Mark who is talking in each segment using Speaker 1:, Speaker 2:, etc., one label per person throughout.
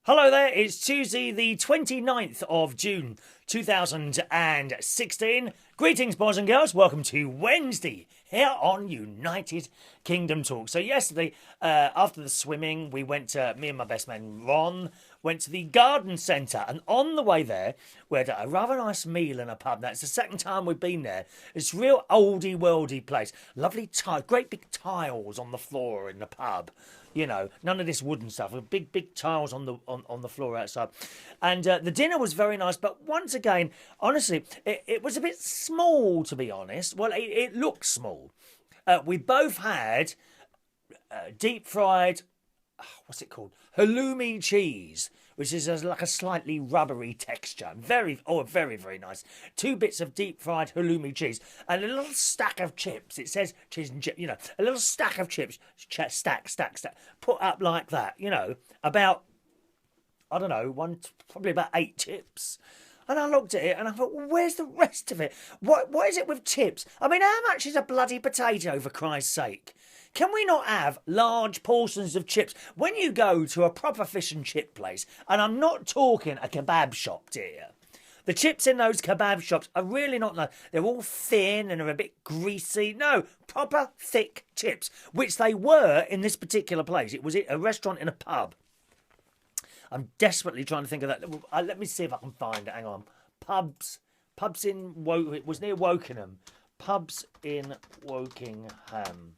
Speaker 1: Hello there, it's Tuesday the 29th of June 2016. Greetings boys and girls, welcome to Wednesday here on United Kingdom Talk. So yesterday, after the swimming, me and my best man Ron, went to the garden centre, and on the way there, we had a rather nice meal in a pub. That's the second time we've been there. It's a real oldie worldy place. Lovely great big tiles on the floor in the pub. You know, none of this wooden stuff. Big tiles on the floor outside, and the dinner was very nice. But once again, honestly, it was a bit small, to be honest. Well, it looked small. We both had deep fried, what's it called? Halloumi cheese, which is like a slightly rubbery texture. Very, very nice. 2 bits of deep fried halloumi cheese and a little stack of chips. It says cheese and chips, you know, a little stack of chips, stack, put up like that, you know, about, I don't know, probably about 8 chips. And I looked at it and I thought, well, where's the rest of it? What is it with chips? I mean, how much is a bloody potato, for Christ's sake? Can we not have large portions of chips? When you go to a proper fish and chip place, and I'm not talking a kebab shop, dear, the chips in those kebab shops are really not nice. They're all thin and they're a bit greasy. No, proper thick chips, which they were in this particular place. It was a restaurant in a pub. I'm desperately trying to think of that. Let me see if I can find it. Hang on. Pubs in it was near Wokingham. Pubs in Wokingham.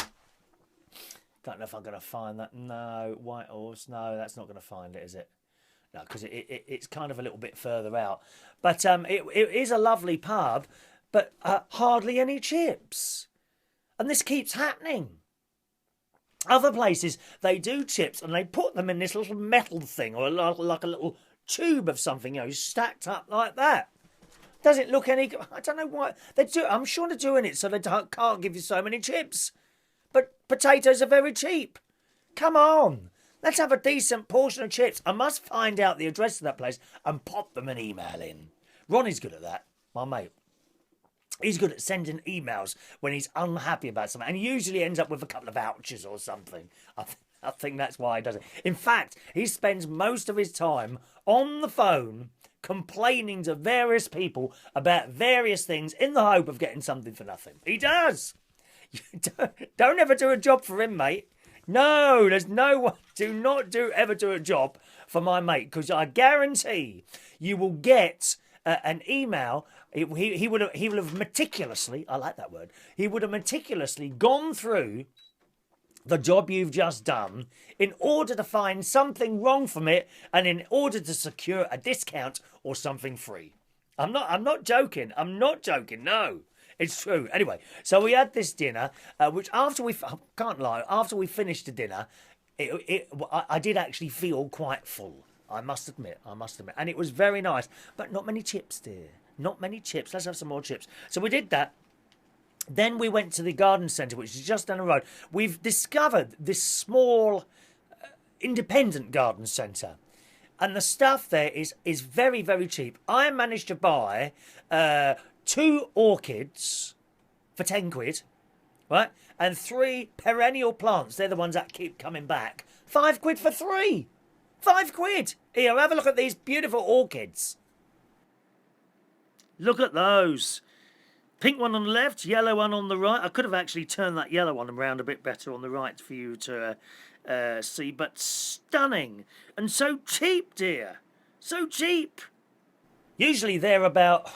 Speaker 1: Don't know if I'm going to find that. No, White Horse. No, that's not going to find it, is it? No, because it's kind of a little bit further out. But it is a lovely pub, but hardly any chips. And this keeps happening. Other places, they do chips and they put them in this little metal thing or like a little tube of something, you know, stacked up like that. Does it look any... I don't know why. They do. I'm sure they're doing it so they can't give you so many chips. But potatoes are very cheap. Come on. Let's have a decent portion of chips. I must find out the address of that place and pop them an email in. Ronnie's good at that, my mate. He's good at sending emails when he's unhappy about something, and he usually ends up with a couple of vouchers or something. I think that's why he does it. In fact, he spends most of his time on the phone complaining to various people about various things in the hope of getting something for nothing. He does. Don't ever do a job for him, mate. No, there's no one. Do not ever do a job for my mate, because I guarantee you will get an email. He would have meticulously, I like that word, he would have meticulously gone through the job you've just done in order to find something wrong from it and in order to secure a discount or something free. I'm not joking. No. It's true. Anyway, so we had this dinner, which I can't lie, after we finished the dinner, I did actually feel quite full. I must admit. And it was very nice. But not many chips, dear. Not many chips. Let's have some more chips. So we did that. Then we went to the garden centre, which is just down the road. We've discovered this small, independent garden centre. And the stuff there is very, very cheap. I managed to buy 2 orchids for 10 quid, right? And 3 perennial plants. They're the ones that keep coming back. 5 quid for 3. 5 quid. Here, have a look at these beautiful orchids. Look at those. Pink one on the left, yellow one on the right. I could have actually turned that yellow one around a bit better on the right for you to see. But stunning. And so cheap, dear. So cheap. Usually they're about...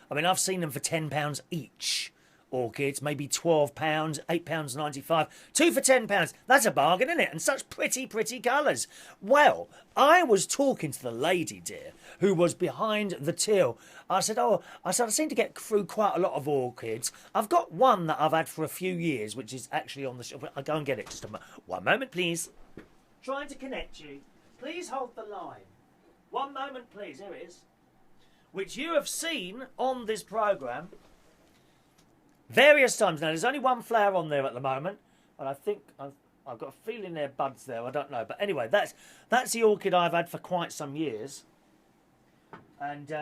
Speaker 1: I mean, I've seen them for £10 each. Orchids, maybe £12, £8.95. 2 for £10. That's a bargain, isn't it? And such pretty colours. Well, I was talking to the lady, dear, who was behind the till. I said, I seem to get through quite a lot of orchids. I've got one that I've had for a few years, which is actually on the shop. I'll go and get it. Just one moment, please. Trying to connect you. Please hold the line. One moment, please. Here it is. Which you have seen on this programme various times. Now, there's only one flower on there at the moment, and I think I've got a feeling they're buds there. I don't know, but anyway, that's the orchid I've had for quite some years, and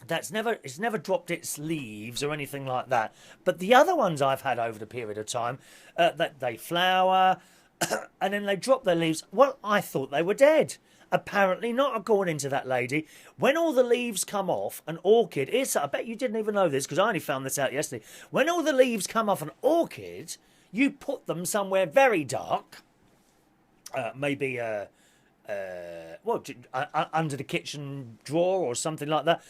Speaker 1: it's never dropped its leaves or anything like that. But the other ones I've had over the period of time, that they flower, and then they dropped their leaves. Well, I thought they were dead. Apparently not, according to that lady. When all the leaves come off, an orchid is. I bet you didn't even know this because I only found this out yesterday. When all the leaves come off an orchid, you put them somewhere very dark. Maybe under the kitchen drawer or something like that.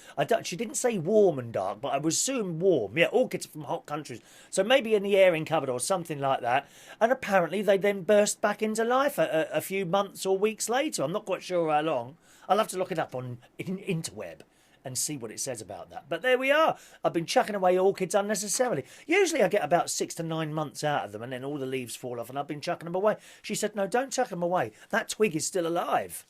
Speaker 1: She didn't say warm and dark, but I would assume warm. Yeah, orchids from hot countries. So maybe in the airing cupboard or something like that. And apparently they then burst back into life a few months or weeks later. I'm not quite sure how long. I'll have to look it up on interweb and see what it says about that. But there we are. I've been chucking away orchids unnecessarily. Usually I get about 6 to 9 months out of them and then all the leaves fall off and I've been chucking them away. She said, no, don't chuck them away. That twig is still alive.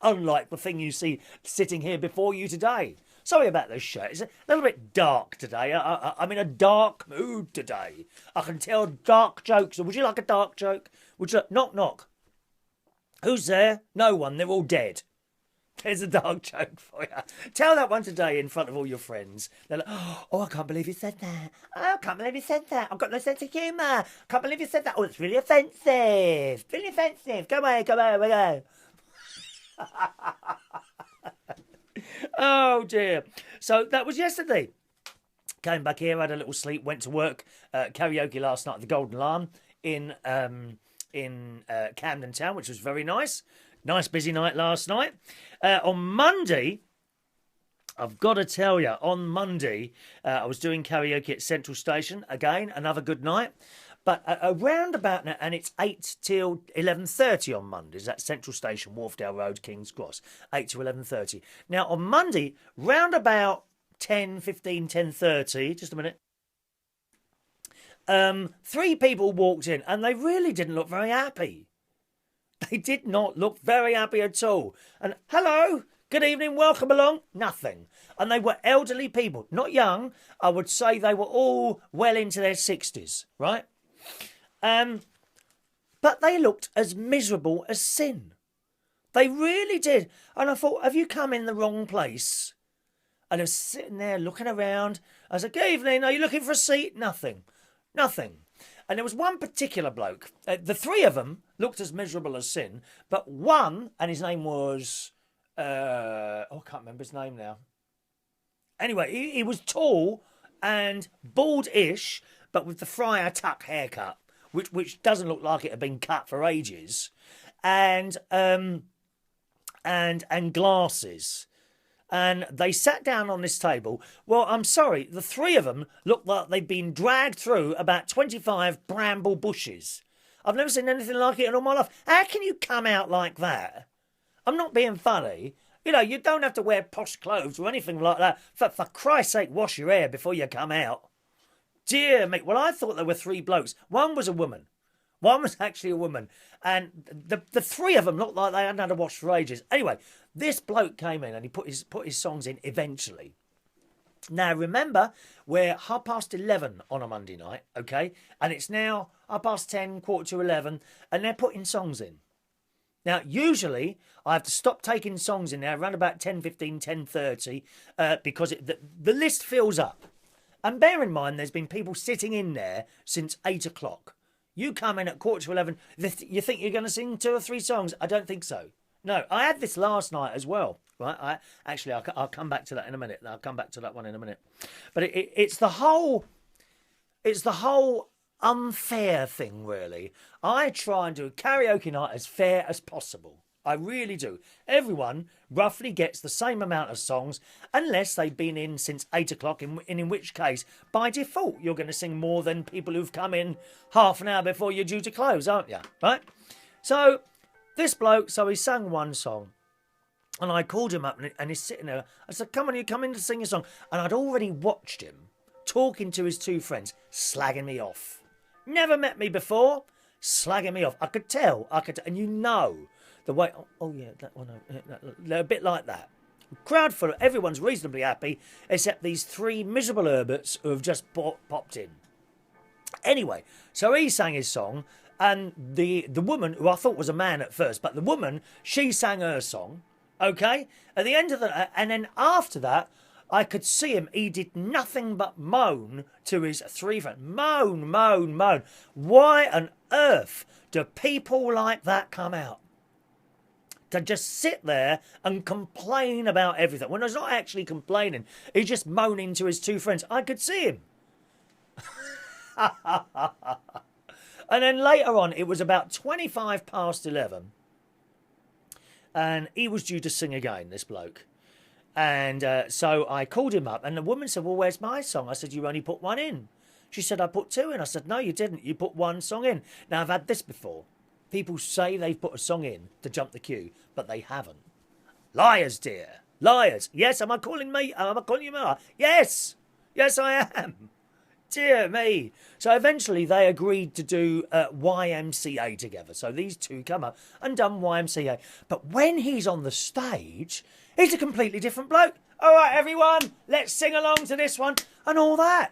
Speaker 1: Unlike the thing you see sitting here before you today. Sorry about this shirt. It's a little bit dark today. I'm in a dark mood today. I can tell dark jokes. Would you like a dark joke? Would you like... Knock, knock. Who's there? No one. They're all dead. There's a dark joke for you. Tell that one today in front of all your friends. They're like, oh, I can't believe you said that. Oh, I can't believe you said that. I've got no sense of humour. I can't believe you said that. Oh, it's really offensive. Really offensive. Go away, we go. Oh, dear. So that was yesterday. Came back here, had a little sleep, went to work. Karaoke last night at the Golden Lion in Camden Town, which was very nice. Nice busy night last night. On Monday, I've got to tell you, on Monday, I was doing karaoke at Central Station. Again, another good night. But around about now, and it's 8 till 11:30 on Mondays. That's Central Station, Wharfdale Road, King's Cross. 8 to 11:30. Now, on Monday, round about 10:15, 10:30, just a minute, 3 people walked in, and they really didn't look very happy. They did not look very happy at all. And hello, good evening, welcome along. Nothing. And they were elderly people, not young. I would say they were all well into their 60s, right? But they looked as miserable as sin. They really did. And I thought, have you come in the wrong place? And I was sitting there looking around. I was like, good evening, are you looking for a seat? Nothing. Nothing. And there was one particular bloke. The 3 of them looked as miserable as sin, but one, and his name was... I can't remember his name now. Anyway, he was tall and bald-ish, but with the Friar Tuck haircut, which doesn't look like it had been cut for ages, and glasses. And they sat down on this table. Well, I'm sorry, the 3 of them looked like they'd been dragged through about 25 bramble bushes. I've never seen anything like it in all my life. How can you come out like that? I'm not being funny. You know, you don't have to wear posh clothes or anything like that. For Christ's sake, wash your hair before you come out. Dear me. Well, I thought there were 3 blokes. One was a woman. One was actually a woman. And the 3 of them looked like they hadn't had a wash for ages. Anyway, this bloke came in and he put his songs in eventually. Now, remember, we're 11:30 on a Monday night, okay? And it's now 10:30, 11:15, and they're putting songs in. Now, usually, I have to stop taking songs in there around about 10:15, 10:30, because the list fills up. And bear in mind, there's been people sitting in there since 8 o'clock. You come in at 11:15, you think you're going to sing 2 or 3 songs? I don't think so. No, I had this last night as well. Right? I'll come back to that in a minute. I'll come back to that one in a minute. But it's the whole unfair thing, really. I try and do karaoke night as fair as possible. I really do. Everyone roughly gets the same amount of songs, unless they've been in since 8 o'clock, in which case, by default, you're going to sing more than people who've come in half an hour before you're due to close, aren't you? Right? So, this bloke, he sang one song. And I called him up and he's sitting there. I said, come on, you come in to sing a song. And I'd already watched him talking to his 2 friends, slagging me off. Never met me before, slagging me off. I could tell, and you know the way, oh yeah, that one, they're a bit like that. Crowd full, everyone's reasonably happy, except these 3 miserable Herberts who have just popped in. Anyway, so he sang his song, and the woman, who I thought was a man at first, but the woman, she sang her song. Okay, at the end of and then after that, I could see him. He did nothing but moan to his three friends. Moan, moan, moan. Why on earth do people like that come out? To just sit there and complain about everything. When he's not actually complaining, he's just moaning to his two friends. I could see him. And then later on, it was about 25 past 11. And he was due to sing again, this bloke. And so I called him up. And the woman said, well, where's my song? I said, you only put one in. She said, I put two in. I said, no, you didn't. You put one song in. Now, I've had this before. People say they've put a song in to jump the queue, but they haven't. Liars, dear. Liars. Yes, am I calling you Mar? Yes. Yes, I am. Dear me. So eventually they agreed to do YMCA together. So these two come up and done YMCA. But when he's on the stage, he's a completely different bloke. All right, everyone, let's sing along to this one and all that.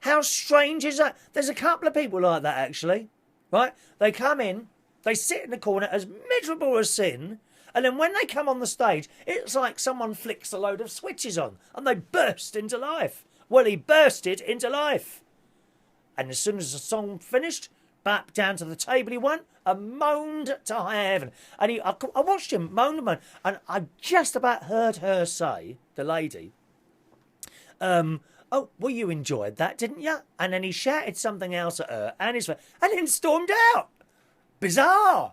Speaker 1: How strange is that? There's a couple of people like that, actually. Right? They come in, they sit in the corner as miserable as sin, and then when they come on the stage, it's like someone flicks a load of switches on, and they burst into life. Well, he bursted into life. And as soon as the song finished, back down to the table he went and moaned to high heaven. And I watched him moan and moan, and I just about heard her say, the lady, oh, well, you enjoyed that, didn't you? And then he shouted something else at her and then stormed out. Bizarre.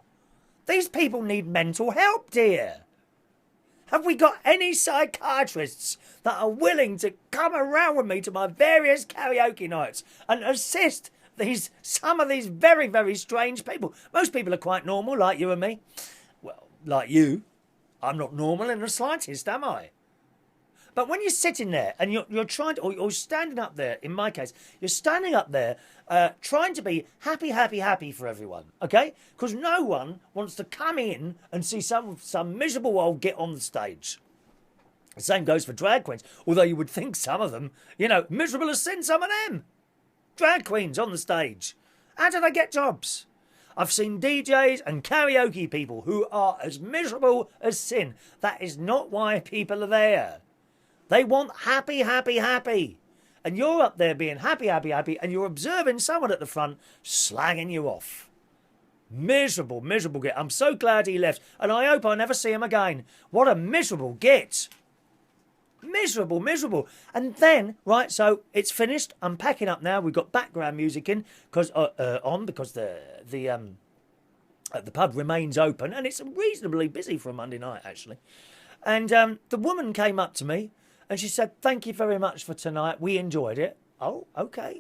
Speaker 1: These people need mental help, dear. Have we got any psychiatrists that are willing to come around with me to my various karaoke nights and assist some of these very, very strange people? Most people are quite normal, like you and me. Well, like you. I'm not normal in the slightest, am I? But when you're sitting there and you're trying to, or you're standing up there, in my case, you're standing up there trying to be happy, happy, happy for everyone, okay? Because no one wants to come in and see some miserable old get on the stage. The same goes for drag queens, although you would think some of them, miserable as sin, some of them. Drag queens on the stage. How do they get jobs? I've seen DJs and karaoke people who are as miserable as sin. That is not why people are there. They want happy, happy, happy. And you're up there being happy, happy, happy, and you're observing someone at the front slagging you off. Miserable, miserable git. I'm so glad he left, and I hope I never see him again. What a miserable git. Miserable, miserable. And then, right, so it's finished. I'm packing up now. We've got background music in because the pub remains open, and it's reasonably busy for a Monday night, actually. And the woman came up to me, and she said, thank you very much for tonight. We enjoyed it. Oh, okay.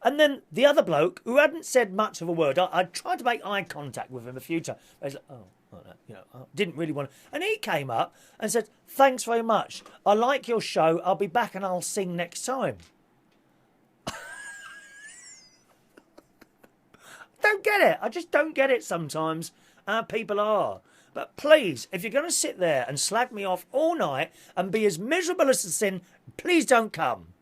Speaker 1: And then the other bloke, who hadn't said much of a word, I tried to make eye contact with him a few times. I was like, I didn't really want to. And he came up and said, thanks very much. I like your show. I'll be back and I'll sing next time. Don't get it. I just don't get it sometimes. People are. But please, if you're going to sit there and slag me off all night and be as miserable as the sin, please don't come.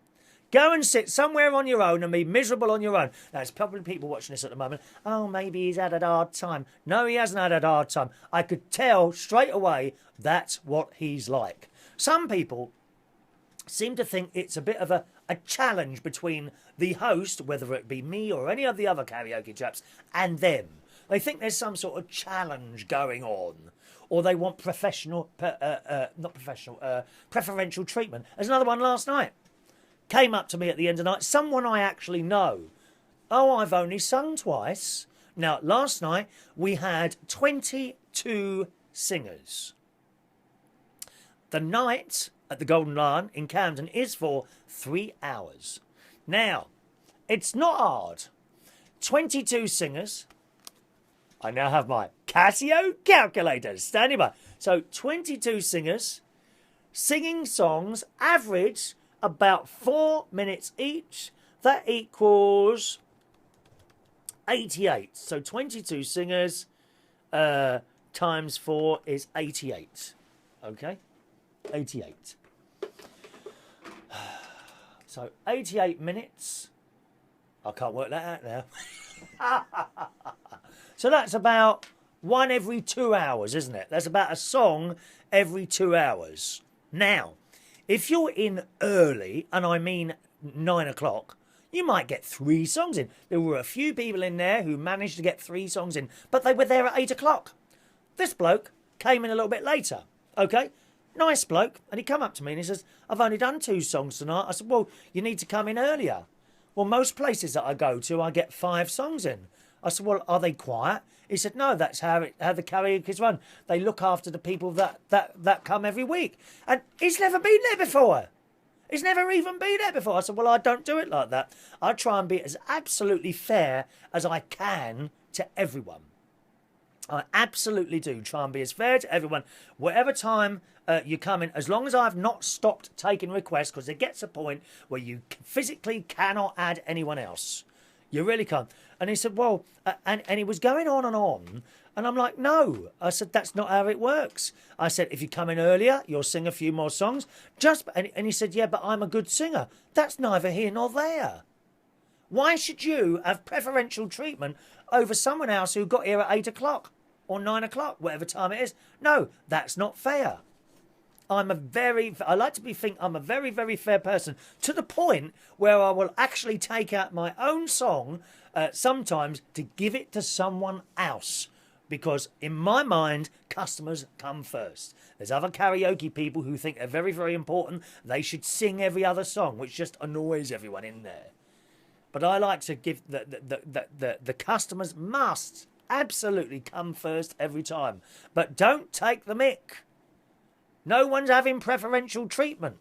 Speaker 1: Go and sit somewhere on your own and be miserable on your own. Now, there's probably people watching this at the moment. Oh, maybe he's had a hard time. No, he hasn't had a hard time. I could tell straight away that's what he's like. Some people seem to think it's a bit of a challenge between the host, whether it be me or any of the other karaoke chaps, and them. They think there's some sort of challenge going on, or they want preferential treatment. There's another one last night. Came up to me at the end of the night, someone I actually know. Oh, I've only sung twice. Now, last night we had 22 singers. The night at the Golden Lion in Camden is for 3 hours. Now, it's not hard. 22 singers. I now have my Casio calculator standing by. So 22 singers singing songs, average about 4 minutes each. That equals 88. So 22 singers times 4 is 88. Okay? 88. So 88 minutes. I can't work that out now. So that's about one every 2 hours, isn't it? That's about a song every 2 hours. Now, if you're in early, and I mean 9 o'clock, you might get 3 songs in. There were a few people in there who managed to get 3 songs in, but they were there at 8 o'clock. This bloke came in a little bit later, okay? Nice bloke. And he come up to me and he says, I've only done 2 songs tonight. I said, well, you need to come in earlier. Well, most places that I go to, I get 5 songs in. I said, well, are they quiet? He said, no, that's how the karaoke's run. They look after the people that come every week. And he's never been there before. He's never even been there before. I said, well, I don't do it like that. I try and be as absolutely fair as I can to everyone. I absolutely do try and be as fair to everyone. Whatever time you come in, as long as I've not stopped taking requests, because it gets a point where you physically cannot add anyone else. You really can't. And he said, well, and he was going on. And I'm like, no. I said, that's not how it works. I said, if you come in earlier, you'll sing a few more songs. And he said, yeah, but I'm a good singer. That's neither here nor there. Why should you have preferential treatment over someone else who got here at 8 o'clock or 9 o'clock, whatever time it is? No, that's not fair. I like to think I'm a very, very fair person, to the point where I will actually take out my own song sometimes to give it to someone else. Because in my mind, customers come first. There's other karaoke people who think they're very, very important. They should sing every other song, which just annoys everyone in there. But I like to give the customers must absolutely come first every time. But don't take the mick. No one's having preferential treatment.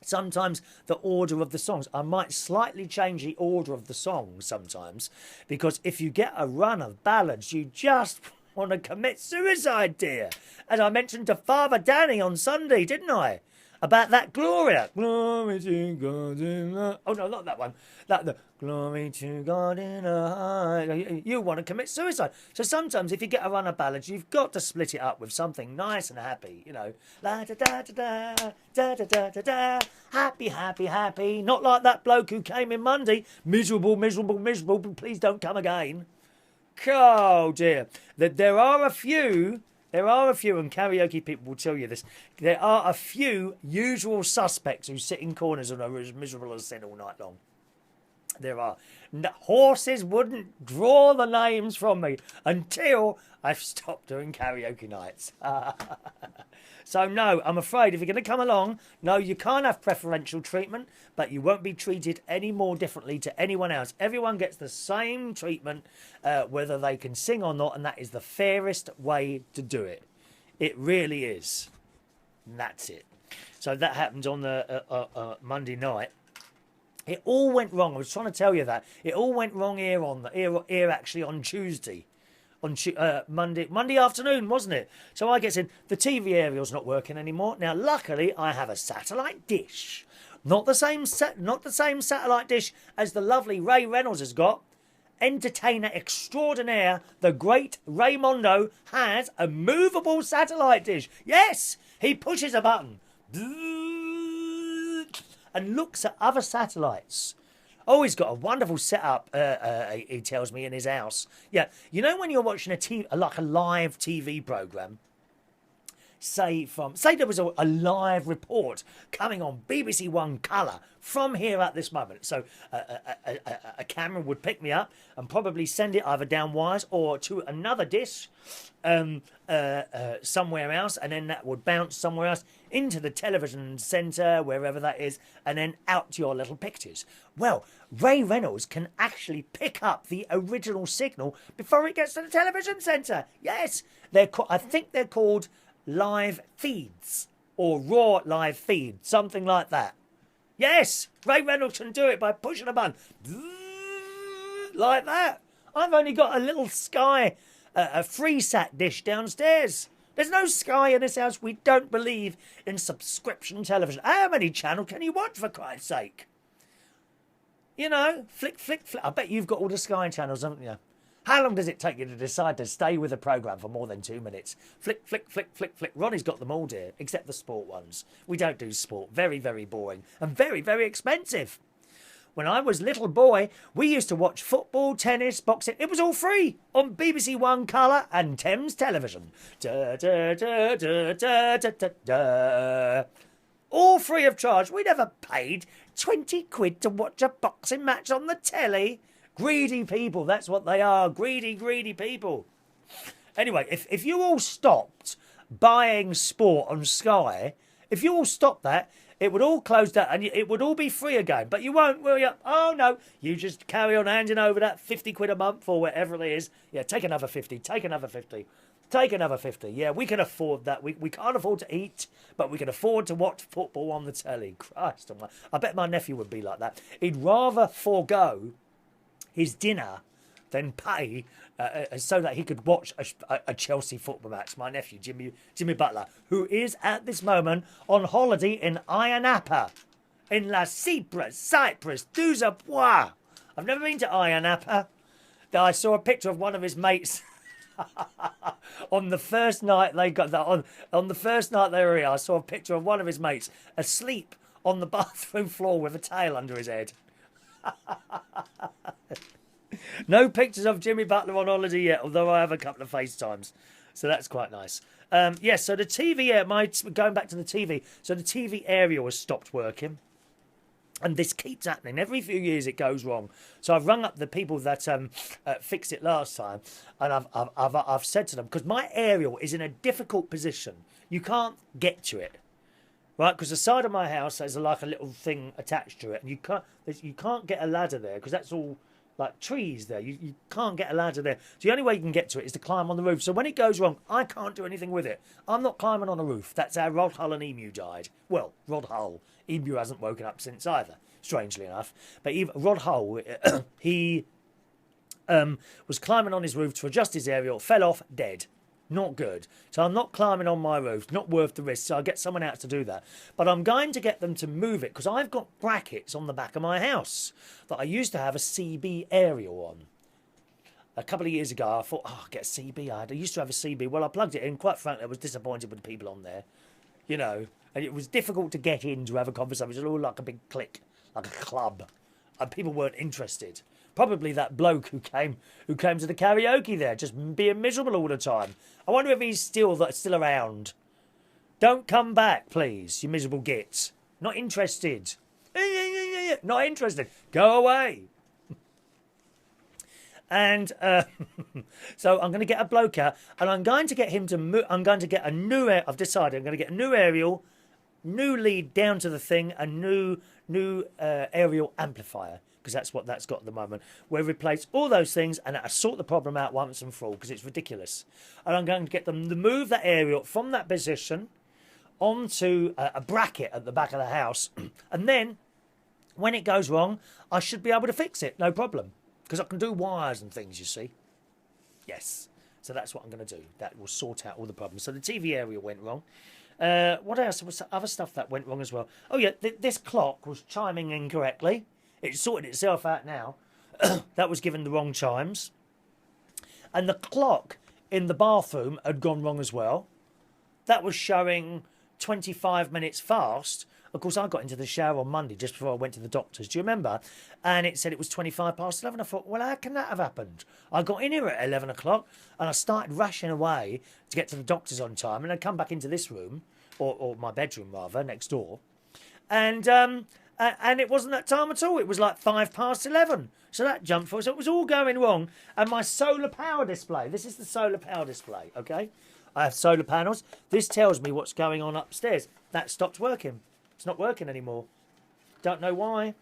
Speaker 1: Sometimes the order of the songs, I might slightly change the order of the songs sometimes, because if you get a run of ballads, you just want to commit suicide, dear. As I mentioned to Father Danny on Sunday, didn't I? About that Gloria. Glory to God in the... Oh, no, not that one. The glory to God in the high. You want to commit suicide. So sometimes if you get a run of ballads, you've got to split it up with something nice and happy. You know. La da da da da, da da da da da. Happy, happy, happy. Not like that bloke who came in Monday. Miserable, miserable, miserable. Please don't come again. Oh, dear. There are a few, and karaoke people will tell you this, there are a few usual suspects who sit in corners and are as miserable as sin all night long. There are. Horses wouldn't draw the names from me until I've stopped doing karaoke nights. So no, I'm afraid if you're going to come along, no, you can't have preferential treatment, but you won't be treated any more differently to anyone else. Everyone gets the same treatment, whether they can sing or not, and that is the fairest way to do it. It really is. And that's it. So that happened on the Monday night. It all went wrong. I was trying to tell you that. It all went wrong here actually on Tuesday. On Monday afternoon, wasn't it? So I gets in. The TV aerial's not working anymore. Now, luckily, I have a satellite dish. Not the same satellite dish as the lovely Ray Reynolds has got. Entertainer extraordinaire, the great Raymondo, has a movable satellite dish. Yes, he pushes a button and looks at other satellites. Oh, he's got a wonderful setup, he tells me, in his house. Yeah, you know when you're watching a live TV programme, say there was a live report coming on BBC One Colour from here at this moment. So a camera would pick me up and probably send it either down wires or to another dish somewhere else, and then that would bounce somewhere else into the television centre, wherever that is, and then out to your little pictures. Well, Ray Reynolds can actually pick up the original signal before it gets to the television centre. Yes, I think they're called live feeds or raw live feed, something like that. Yes, Ray Reynolds can do it by pushing a button like that. I've only got a little Sky, a FreeSat dish downstairs. There's no Sky in this house. We don't believe in subscription television. How many channels can you watch, for Christ's sake? You know, flick, flick, flick. I bet you've got all the Sky channels, haven't you? How long does it take you to decide to stay with a programme for more than 2 minutes? Flick, flick, flick, flick, flick. Ronnie's got them all, dear, except the sport ones. We don't do sport. Very, very boring and very, very expensive. When I was little boy, we used to watch football, tennis, boxing. It was all free on BBC One Colour and Thames Television. Da, da, da, da, da, da, da, da. All free of charge. We never paid 20 quid to watch a boxing match on the telly. Greedy people, that's what they are. Greedy, greedy people. Anyway, if you all stopped buying sport on Sky, if you all stopped that, it would all close down and it would all be free again. But you won't, will you? Oh, no. You just carry on handing over that 50 quid a month or whatever it is. Yeah, take another 50. Take another 50. Take another 50. Yeah, we can afford that. We can't afford to eat, but we can afford to watch football on the telly. Christ, I bet my nephew would be like that. He'd rather forego his dinner than pay so that he could watch a Chelsea football match. My nephew, Jimmy Butler, who is at this moment on holiday in Ayia Napa, in La Cyprus, du Bois. I've never been to Ayia Napa. I saw a picture of one of his mates on the first night they got that on the first night they were here. I saw a picture of one of his mates asleep on the bathroom floor with a tail under his head. No pictures of Jimmy Butler on holiday yet, although I have a couple of FaceTimes. So that's quite nice. Yes, so the TV, going back to the TV, so the TV aerial has stopped working. And this keeps happening. Every few years it goes wrong. So I've rung up the people that fixed it last time, and I've said to them, because my aerial is in a difficult position. You can't get to it. Right, because the side of my house has like a little thing attached to it, and you can't get a ladder there because that's all like trees there. You can't get a ladder there. So the only way you can get to it is to climb on the roof. So when it goes wrong, I can't do anything with it. I'm not climbing on a roof. That's how Rod Hull and Emu died. Well, Rod Hull. Emu hasn't woken up since either, strangely enough. But even Rod Hull, he was climbing on his roof to adjust his aerial, fell off, dead. Not good. So I'm not climbing on my roof. Not worth the risk. So I'll get someone else to do that. But I'm going to get them to move it because I've got brackets on the back of my house that I used to have a CB aerial on. A couple of years ago, I thought, oh, I'll get a CB. I used to have a CB. Well, I plugged it in. Quite frankly, I was disappointed with the people on there. You know, and it was difficult to get in to have a conversation. It was all like a big clique, like a club. And people weren't interested. Probably that bloke who came to the karaoke there, just being miserable all the time. I wonder if he's still around. Don't come back, please, you miserable gits. Not interested. Not interested. Go away. And so I'm going to get a bloke out, and I'm going to get him to move. I'm going to get a new. I've decided I'm going to get a new aerial, new lead down to the thing, a new aerial amplifier. Because that's what that's got at the moment. We'll replace all those things and that'll sort the problem out once and for all because it's ridiculous. And I'm going to get them to move that aerial from that position onto a bracket at the back of the house. And then when it goes wrong, I should be able to fix it. No problem. Because I can do wires and things, you see. Yes. So that's what I'm going to do. That will sort out all the problems. So the TV aerial went wrong. What else? There was other stuff that went wrong as well. Oh, yeah. This clock was chiming incorrectly. It's sorted itself out now. That was given the wrong chimes. And the clock in the bathroom had gone wrong as well. That was showing 25 minutes fast. Of course, I got into the shower on Monday just before I went to the doctor's. Do you remember? And it said it was 25 past 11. I thought, well, how can that have happened? I got in here at 11 o'clock and I started rushing away to get to the doctor's on time. And I come back into this room, or my bedroom rather, next door. And it wasn't that time at all. It was like 5 past 11. So that jumped for us. So it was all going wrong. And my solar power display. This is the solar power display, okay? I have solar panels. This tells me what's going on upstairs. That stopped working. It's not working anymore. Don't know why.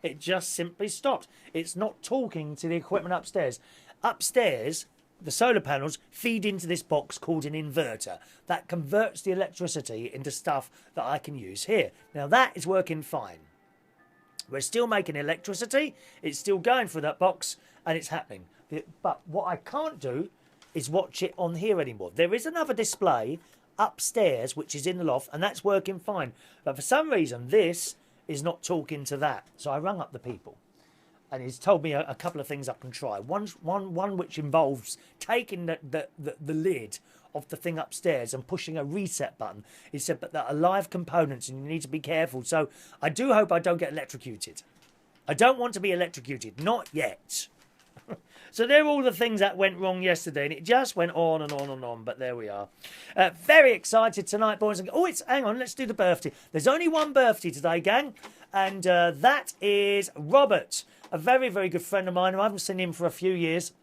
Speaker 1: It just simply stopped. It's not talking to the equipment upstairs. Upstairs, the solar panels feed into this box called an inverter. That converts the electricity into stuff that I can use here. Now that is working fine. We're still making electricity. It's still going through that box and it's happening. But what I can't do is watch it on here anymore. There is another display upstairs which is in the loft and that's working fine. But for some reason this is not talking to that. So I rang up the people and he's told me a couple of things I can try. One which involves taking the lid of the thing upstairs and pushing a reset button. He said, but there are live components and you need to be careful. So I do hope I don't get electrocuted. I don't want to be electrocuted. Not yet. So there are all the things that went wrong yesterday, and it just went on and on and on, but there we are. Very excited tonight, boys and girls. Hang on, let's do the birthday. There's only one birthday today, gang, and that is Robbert, a very, very good friend of mine. I haven't seen him for a few years,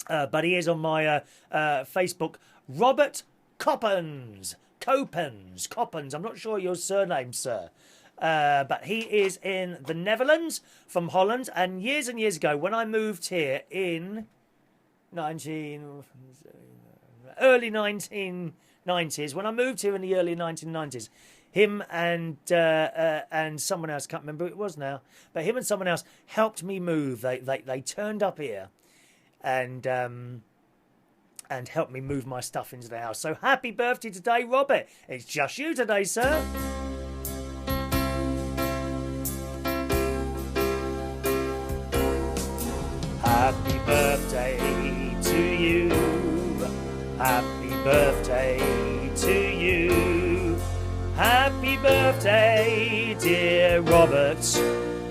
Speaker 1: but he is on my Facebook. Robbert Coppens. I'm not sure your surname, sir. But he is in the Netherlands from Holland, and years ago when I moved here in early 1990s, when I moved here in the early 1990s, him and someone else, can't remember who it was now, but him and someone else helped me move. They turned up here and helped me move my stuff into the house. So happy birthday today, Robbert. It's just you today, sir. Happy birthday to you. Happy birthday to you. Happy birthday, dear Robbert.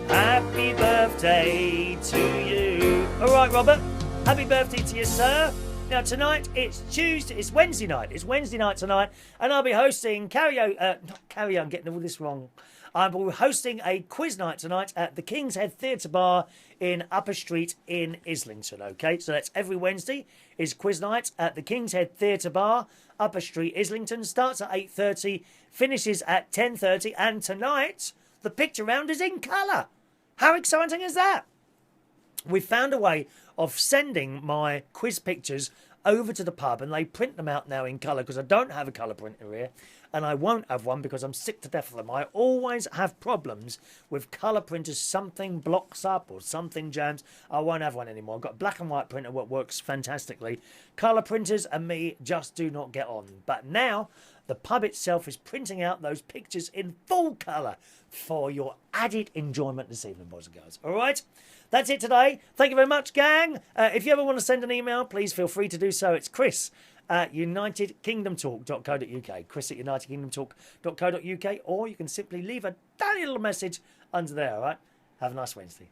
Speaker 1: Happy birthday to you. All right, Robbert. Happy birthday to you, sir. Now, tonight, it's Wednesday night. It's Wednesday night tonight, and I'll be hosting karaoke. I'm getting all this wrong. I'm hosting a quiz night tonight at the King's Head Theatre Bar in Upper Street in Islington, okay? So that's every Wednesday is quiz night at the King's Head Theatre Bar, Upper Street, Islington. Starts at 8:30, finishes at 10:30, and tonight, the picture round is in colour. How exciting is that? We've found a way of sending my quiz pictures over to the pub, and they print them out now in colour, because I don't have a colour printer here, and I won't have one because I'm sick to death of them. I always have problems with colour printers. Something blocks up or something jams. I won't have one anymore. I've got a black and white printer that works fantastically. Colour printers and me just do not get on. But now the pub itself is printing out those pictures in full colour for your added enjoyment this evening, boys and girls. All right? That's it today. Thank you very much, gang. If you ever want to send an email, please feel free to do so. It's chris@unitedkingdomtalk.co.uk. chris@unitedkingdomtalk.co.uk. Or you can simply leave a tiny little message under there, all right? Have a nice Wednesday.